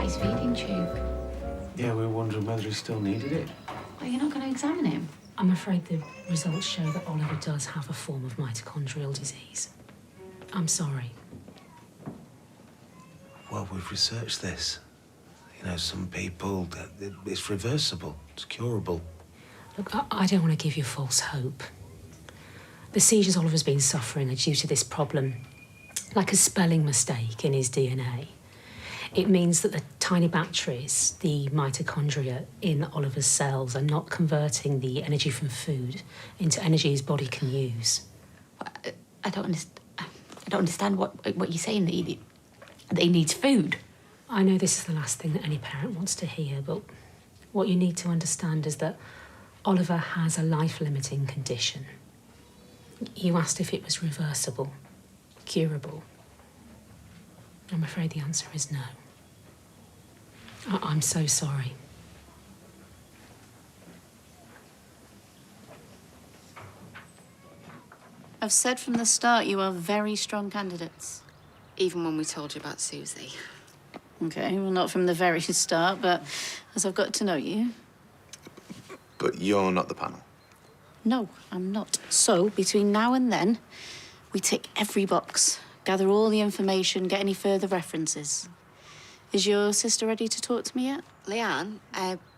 his feeding tube. Yeah, we were wondering whether he still needed it. Are you not going to examine him? I'm afraid the results show that Oliver does have a form of mitochondrial disease. I'm sorry. Well, we've researched this. You know, some people, it's reversible, it's curable. Look, I don't want to give you false hope. The seizures Oliver's been suffering are due to this problem, like a spelling mistake in his DNA. It means that the tiny batteries, the mitochondria in Oliver's cells, are not converting the energy from food into energy his body can use. I don't understand what you're saying, that he needs food. I know this is the last thing that any parent wants to hear, but what you need to understand is that Oliver has a life-limiting condition. You asked if it was reversible, curable. I'm afraid the answer is no. I'm so sorry. I've said from the start you are very strong candidates. Even when we told you about Susie. Okay, well, not from the very start, but as I've got to know you. But you're not the panel. No, I'm not. So, between now and then, we tick every box, gather all the information, get any further references. Is your sister ready to talk to me yet? Leanne,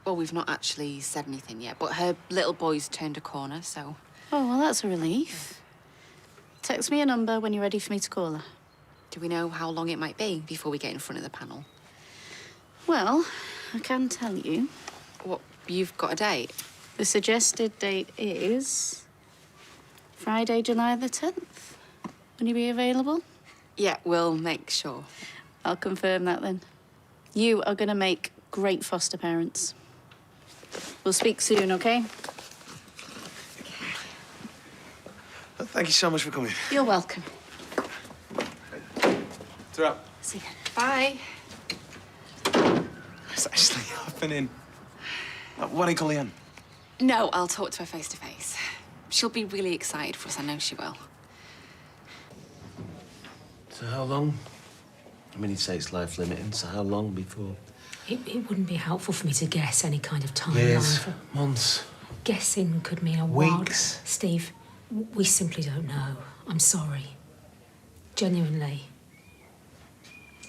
well, we've not actually said anything yet, but her little boy's turned a corner, so... Oh, well, that's a relief. Text me a number when you're ready for me to call her. Do we know how long it might be before we get in front of the panel? Well, I can tell you. What, you've got a date? The suggested date is Friday, July the 10th. Will you be available? Yeah, we'll make sure. I'll confirm that then. You are going to make great foster parents. We'll speak soon, okay? Thank you so much for coming. You're welcome. Ta-ra. See you. Bye. What's actually happening? Why don't you call Leanne? No, I'll talk to her face to face. She'll be really excited for us, I know she will. So how long? I mean, he'd say it's life-limiting, so how long before? It wouldn't be helpful for me to guess any kind of timeline. Years, months. Guessing could mean a while. Weeks. Steve, we simply don't know. I'm sorry. Genuinely.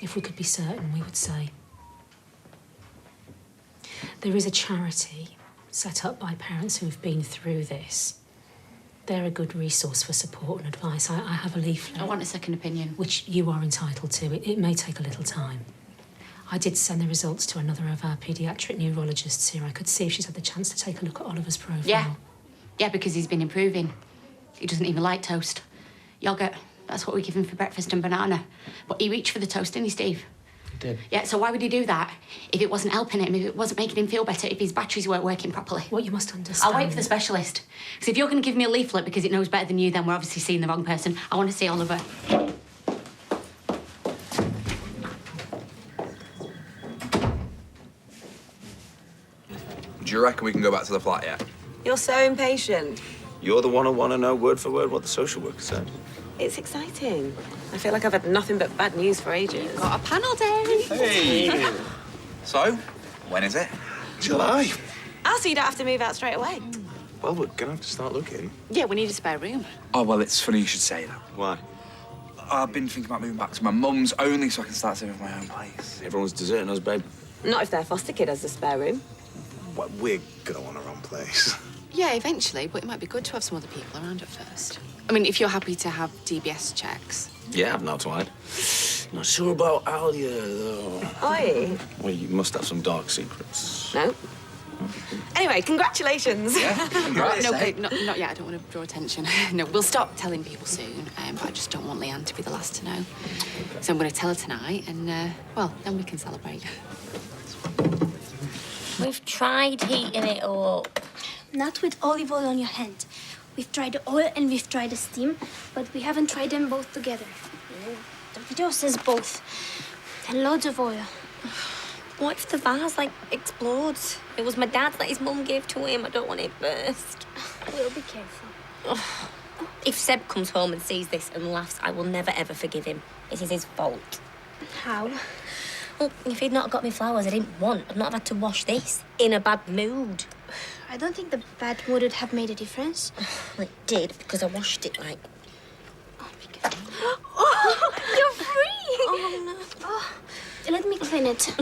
If we could be certain, we would say. There is a charity set up by parents who have been through this. They're a good resource for support and advice. I have a leaflet. I want a second opinion. Which you are entitled to. It may take a little time. I did send the results to another of our paediatric neurologists here. I could see if she's had the chance to take a look at Oliver's profile. Yeah. Yeah, because he's been improving. He doesn't even like toast. Yogurt, that's what we give him for breakfast, and banana. But he reached for the toast, didn't he, Steve? He did. Yeah, so why would he do that if it wasn't helping him, if it wasn't making him feel better, if his batteries weren't working properly? What you must understand... I'll wait for the specialist. Because if you're going to give me a leaflet because it knows better than you, then we're obviously seeing the wrong person. I want to see Oliver. Do you reckon we can go back to the flat yet? You're so impatient. You're the one who want to know word for word what the social worker said. It's exciting. I feel like I've had nothing but bad news for ages. Got a panel day. Hey! So, when is it? July. So you don't have to move out straight away. Well, we're gonna have to start looking. Yeah, we need a spare room. Oh, well, it's funny you should say that. Why? I've been thinking about moving back to my mum's only so I can start saving for my own place. Everyone's deserting us, babe. Not if their foster kid has a spare room. Well, we're gonna want our own place. Yeah, eventually, but it might be good to have some other people around at first. I mean, if you're happy to have DBS checks. Yeah, I've not tried. Not sure about Alia, though. Oi. Well, you must have some dark secrets. No. Anyway, congratulations. Yeah, congrats, No, eh? okay, not yet. I don't want to draw attention. No, we'll stop telling people soon, but I just don't want Leanne to be the last to know. So I'm going to tell her tonight, and, well, then we can celebrate. We've tried heating it up. Not with olive oil on your hand. We've tried the oil and we've tried the steam, but we haven't tried them both together. The video says both. And loads of oil. What if the vase, explodes? It was my dad's that his mum gave to him. I don't want it burst. We'll be careful. If Seb comes home and sees this and laughs, I will never, ever forgive him. It is his fault. How? Well, if he'd not got me flowers I didn't want, I'd not have had to wash this in a bad mood. I don't think the bad mood would have made a difference. Well, it did, because I washed it, like... Oh, you're free! Oh, no. Oh, let me clean it.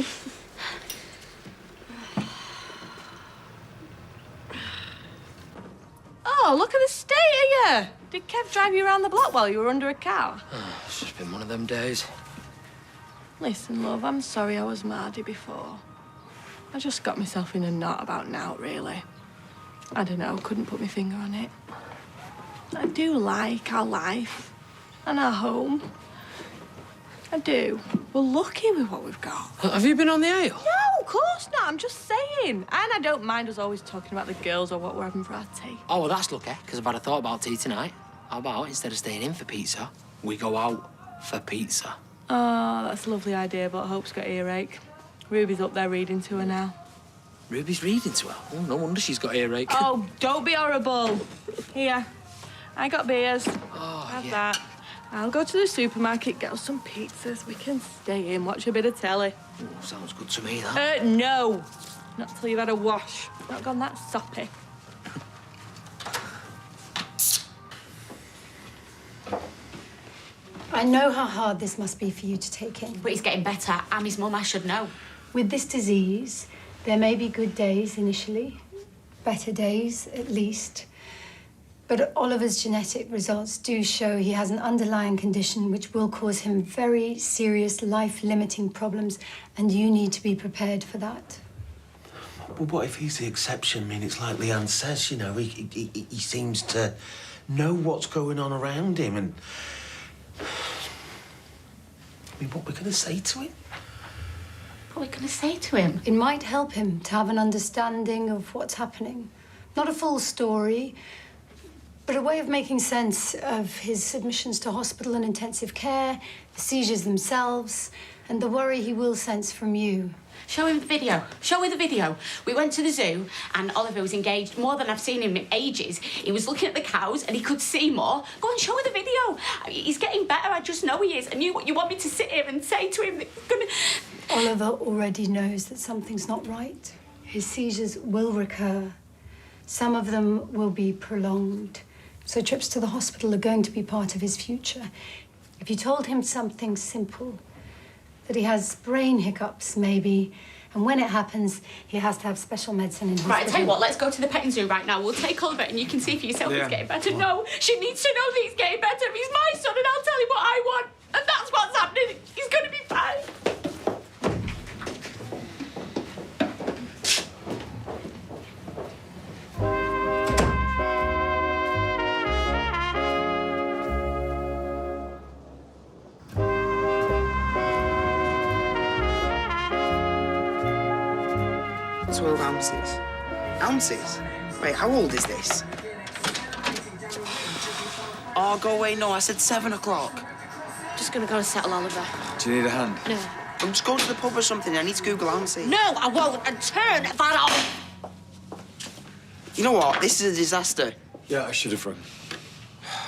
Oh, look at the state of you! Did Kev drive you around the block while you were under a car? Oh, it's just been one of them days. Listen, love, I'm sorry I was mardy before. I just got myself in a knot about now, really. I don't know, couldn't put my finger on it. I do like our life and our home. I do. We're lucky with what we've got. Have you been on the ale? No, of course not. I'm just saying. And I don't mind us always talking about the girls or what we're having for our tea. Oh, well, that's lucky, because I've had a thought about tea tonight. How about, instead of staying in for pizza, we go out for pizza? Oh, that's a lovely idea, but Hope's got earache. Ruby's up there reading to her now. Ruby's reading to her? Oh, no wonder she's got earache. Oh, don't be horrible. Here, I got beers. Oh, Have yeah. that. I'll go to the supermarket, get us some pizzas. We can stay in, watch a bit of telly. Oh, sounds good to me, that. No. Not till you've had a wash. Not gone that soppy. I know how hard this must be for you to take in. But he's getting better. I'm his mum, I should know. With this disease, there may be good days initially, better days at least. But Oliver's genetic results do show he has an underlying condition which will cause him very serious life-limiting problems, and you need to be prepared for that. Well, what if he's the exception? I mean, it's like Leanne says, you know, he seems to know what's going on around him, and... I mean, what we're going to say to him? What are we going to say to him? It might help him to have an understanding of what's happening. Not a full story, but a way of making sense of his admissions to hospital and intensive care, the seizures themselves, and the worry he will sense from you. Show him the video. Show her the video. We went to the zoo and Oliver was engaged more than I've seen him in ages. He was looking at the cows and he could see more. Go and show her the video. He's getting better. I just know he is. And you want me to sit here and say to him that he's gonna... Oliver already knows that something's not right. His seizures will recur. Some of them will be prolonged. So trips to the hospital are going to be part of his future. If you told him something simple, that he has brain hiccups, maybe, and when it happens, he has to have special medicine in hospital. Right, I tell you what, let's go to the petting zoo right now. We'll take Oliver and you can see for yourself he's getting better. No, she needs to know that he's getting better. He's my son and I'll tell him what I want. And that's what's happening. He's going to be fine. 12 ounces. Ounces? Wait, how old is this? Oh, go away. No, I said 7 o'clock. Just gonna go and settle Oliver. Do you need a hand? No. I'm just going to the pub or something. I need to Google ounces. No, I won't. And turn that off. You know what? This is a disaster. Yeah, I should have run.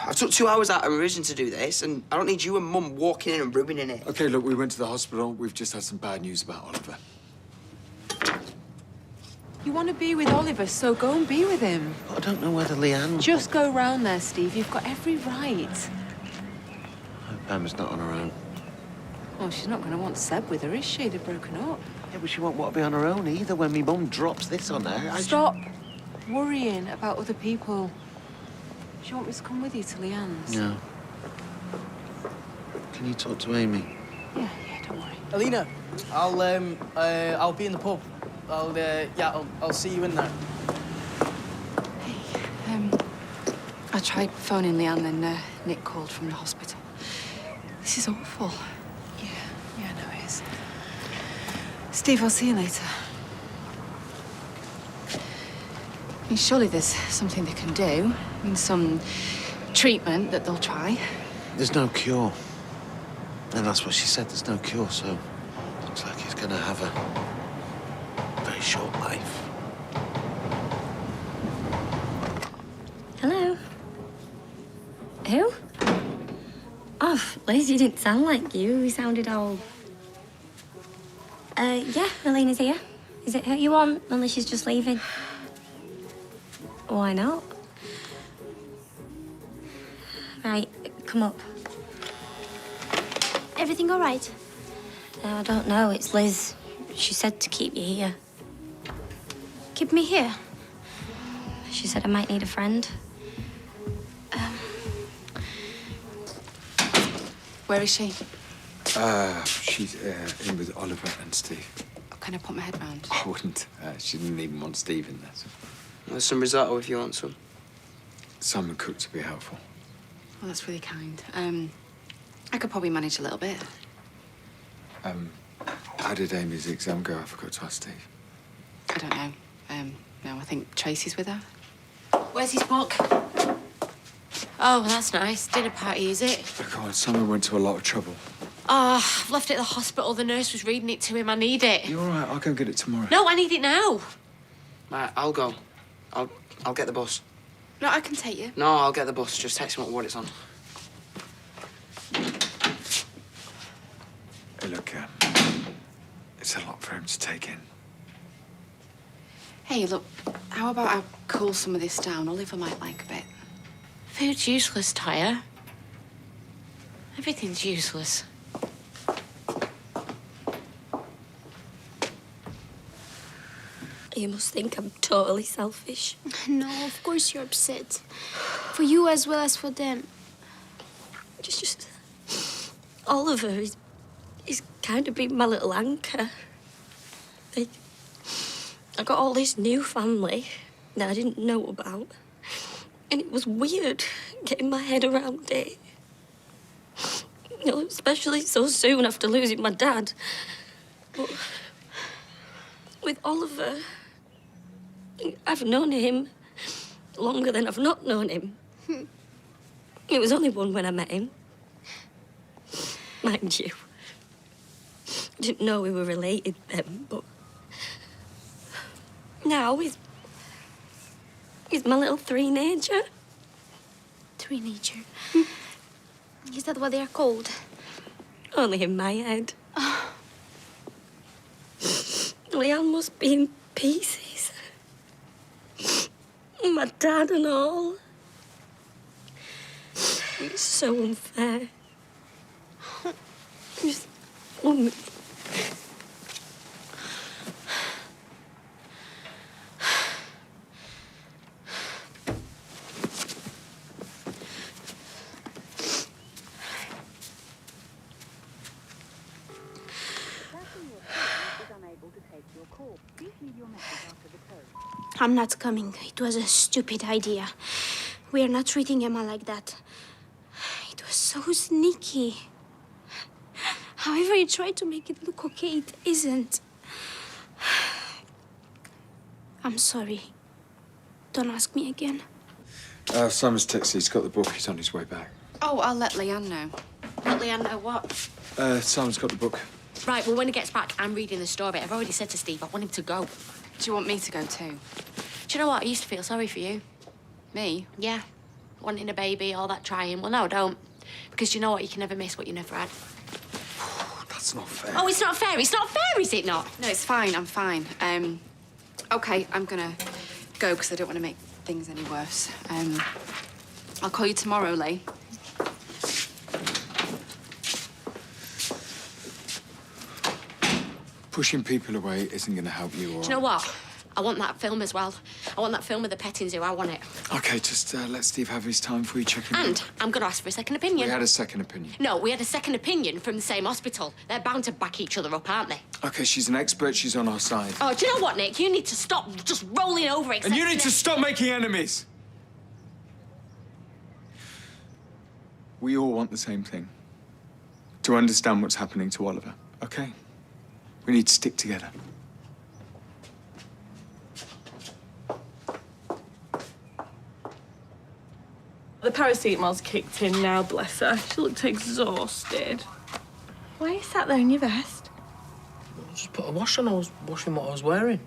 I took 2 hours out of revision to do this, and I don't need you and Mum walking in and ruining it. OK, look, we went to the hospital. We've just had some bad news about Oliver. You want to be with Oliver, so go and be with him. But I don't know whether Leanne... Just go round there, Steve. You've got every right. I hope Emma's not on her own. Well, she's not going to want Seb with her, is she? They're broken up. Yeah, but she won't want to be on her own either when me mum drops this on her. Stop worrying about other people. Do you want me to come with you to Leanne's? No. Can you talk to Amy? Yeah, don't worry. Alina, I'll be in the pub. I'll see you in there. Hey, I tried phoning Leanne and Nick called from the hospital. This is awful. Yeah, I know it is. Steve, I'll see you later. I mean, surely there's something they can do. I mean, some treatment that they'll try. There's no cure. And that's what she said, there's no cure, so looks like he's gonna have a very short life. Hello? Who? Oh, Liz, you didn't sound like you. You sounded all Yeah, Elena's here. Is it her you want? Unless she's just leaving. Why not? Right, come up. Everything all right? I don't know, it's Liz. She said to keep you here. Keep me here. She said I might need a friend. Where is she? She's in with Oliver and Steve. Can I put my head round? I wouldn't. She didn't even want Steve in there. So. There's some risotto if you want some. Simon cooked to be helpful. Well, that's really kind. I could probably manage a little bit. How did Amy's exam go? I forgot to ask Steve. I don't know. No, I think Tracy's with her. Where's his book? Oh, that's nice. Dinner party, is it? Oh, come on, Simon went to a lot of trouble. Oh, I've left it at the hospital. The nurse was reading it to him. I need it. You're all right. I'll go get it tomorrow. No, I need it now. Right, I'll go. I'll get the bus. No, I can take you. No, I'll get the bus. Just text me what it's on. Hey, look, it's a lot for him to take in. Hey, look, how about I cool some of this down? Oliver might like a bit. Food's useless, Tyre. Everything's useless. You must think I'm totally selfish. No, of course you're upset. For you as well as for them. Just Oliver is kind of been my little anchor. I got all this new family that I didn't know about. And it was weird getting my head around it. You know, especially so soon after losing my dad. But with Oliver, I've known him longer than I've not known him. It was only one when I met him. Mind you, I didn't know we were related then, but now he's my little three-nager. Three-nager? Is that what they are called? Only in my head. Leanne must be in pieces. My dad and all. It's so unfair. Just 1 minute. I'm not coming. It was a stupid idea. We are not treating Emma like that. It was so sneaky. However you try to make it look okay, it isn't. I'm sorry. Don't ask me again. Simon's texted. He's got the book. He's on his way back. Oh, I'll let Leanne know. Let Leanne know what? Simon's got the book. Right, well, when he gets back, I'm reading the story. I've already said to Steve I want him to go. Do you want me to go too? Do you know what? I used to feel sorry for you. Me? Yeah. Wanting a baby, all that trying. Well, no, don't. Because you know what? You can never miss what you never had. That's not fair. Oh, it's not fair. It's not fair, is it not? No, it's fine. I'm fine. OK, I'm gonna go because I don't want to make things any worse. I'll call you tomorrow, Lee. Pushing people away isn't going to help you, or... Do you know what? I want that film as well. I want that film of the petting zoo. I want it. OK, just let Steve have his time before you check him in. And I'm going to ask for a second opinion. We had a second opinion. No, we had a second opinion from the same hospital. They're bound to back each other up, aren't they? OK, she's an expert. She's on our side. Oh, do you know what, Nick? You need to stop just rolling over it. And you need to stop making enemies. We all want the same thing. To understand what's happening to Oliver, OK? We need to stick together. The paracetamol's kicked in now, bless her. She looked exhausted. Why are you sat there in your vest? I just put a wash on. I was washing what I was wearing.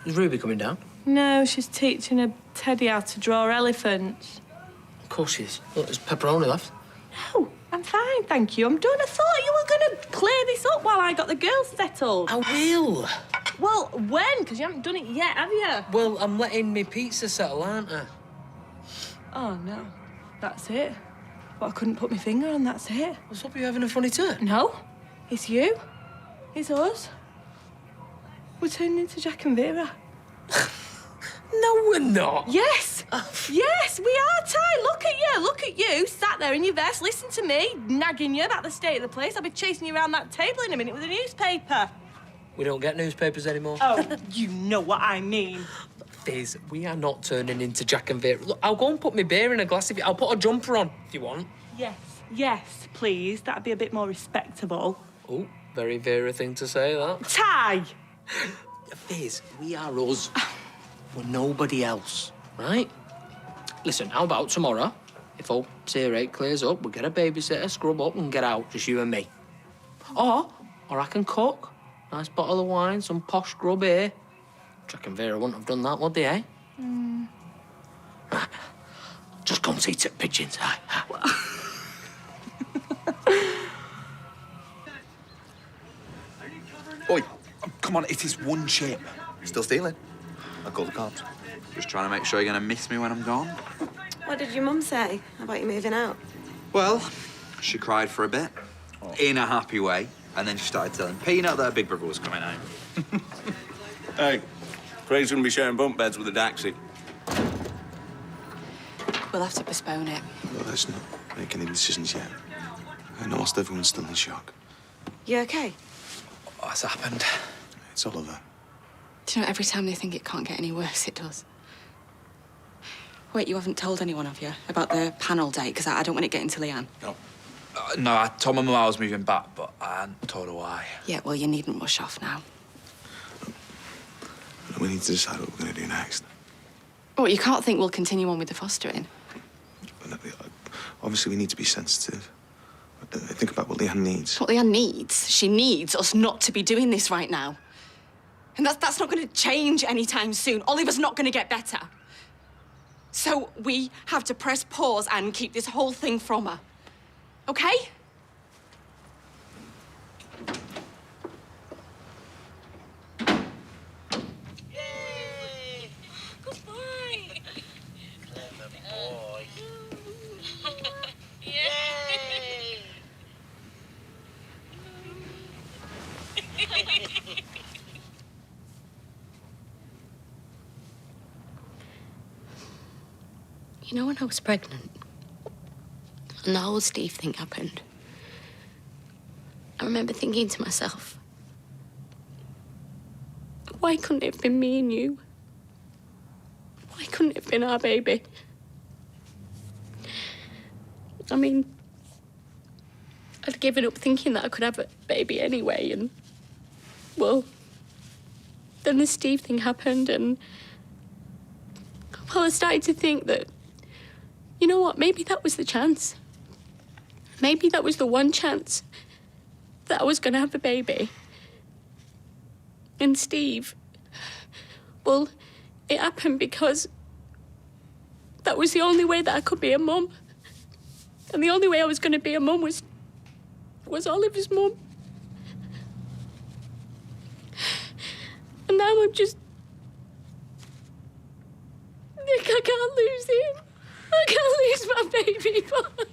Is Ruby coming down? No, she's teaching a Teddy how to draw elephants. Of course she is. Look, there's pepperoni left. No, I'm fine, thank you. I'm done. I thought you were going to clear this up while I got the girls settled. I will. Well, when? Because you haven't done it yet, have you? Well, I'm letting me pizza settle, aren't I? Oh, no. That's it. But I couldn't put my finger on, that's it. What's up, you having a funny turn? No. It's you. It's us. We're turning into Jack and Vera. No, we're not. Yes. Yes, we are, Ty. Look at you. Look at you. Sat there in your vest, listen to me, nagging you about the state of the place. I'll be chasing you around that table in a minute with a newspaper. We don't get newspapers anymore. Oh, you know what I mean. Fizz, we are not turning into Jack and Vera. Look, I'll go and put my beer in a glass if you... I'll put a jumper on if you want. Yes, please. That'd be a bit more respectable. Oh, very Vera thing to say, that. Ty! Fizz, we are us. We're nobody else, right? Listen, how about tomorrow, if all tier 8 clears up, we'll get a babysitter, scrub up and get out, just you and me. Or I can cook. Nice bottle of wine, some posh grub here. Jack and Vera wouldn't have done that, would they, eh? Right. Just come see to pigeons, aye? Oi, come on, it is one chip. Still stealing? I'll call the cops. Just trying to make sure you're going to miss me when I'm gone. What did your mum say about you moving out? Well, she cried for a bit, in a happy way, and then she started telling Peanut that her big brother was coming home. Hey, Craig's going to be sharing bunk beds with a Daxi. We'll have to postpone it. Well, let's not make any decisions yet. I know whilst everyone's still in shock. You okay? What's happened? It's Oliver. Do you know, every time they think it can't get any worse, it does. Wait, you haven't told anyone, have you, about the panel date? Because I don't want it getting to Leanne. No, I told my mum I was moving back, but I hadn't told her why. Yeah, well, you needn't rush off now. We need to decide what we're going to do next. Well, you can't think we'll continue on with the fostering. Obviously, we need to be sensitive. Think about what Leanne needs. What Leanne needs? She needs us not to be doing this right now. And that's not going to change anytime soon. Oliver's not going to get better. So we have to press pause and keep this whole thing from her. Okay? You know when I was pregnant and the whole Steve thing happened, I remember thinking to myself, why couldn't it have been me and you? Why couldn't it have been our baby? I mean, I'd given up thinking that I could have a baby anyway, and, well, then the Steve thing happened, and, well, I started to think that, you know what, maybe that was the chance. Maybe that was the one chance that I was going to have a baby. And Steve, well, it happened because that was the only way that I could be a mum. And the only way I was going to be a mum was Oliver's mum. And now I'm just... I can't lose him. I can't lose my baby boy.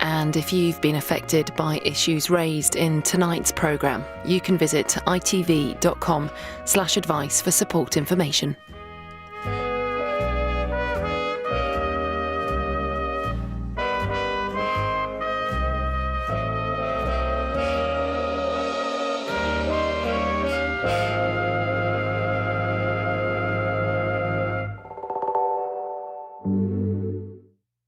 And if you've been affected by issues raised in tonight's programme, you can visit itv.com/advice for support information.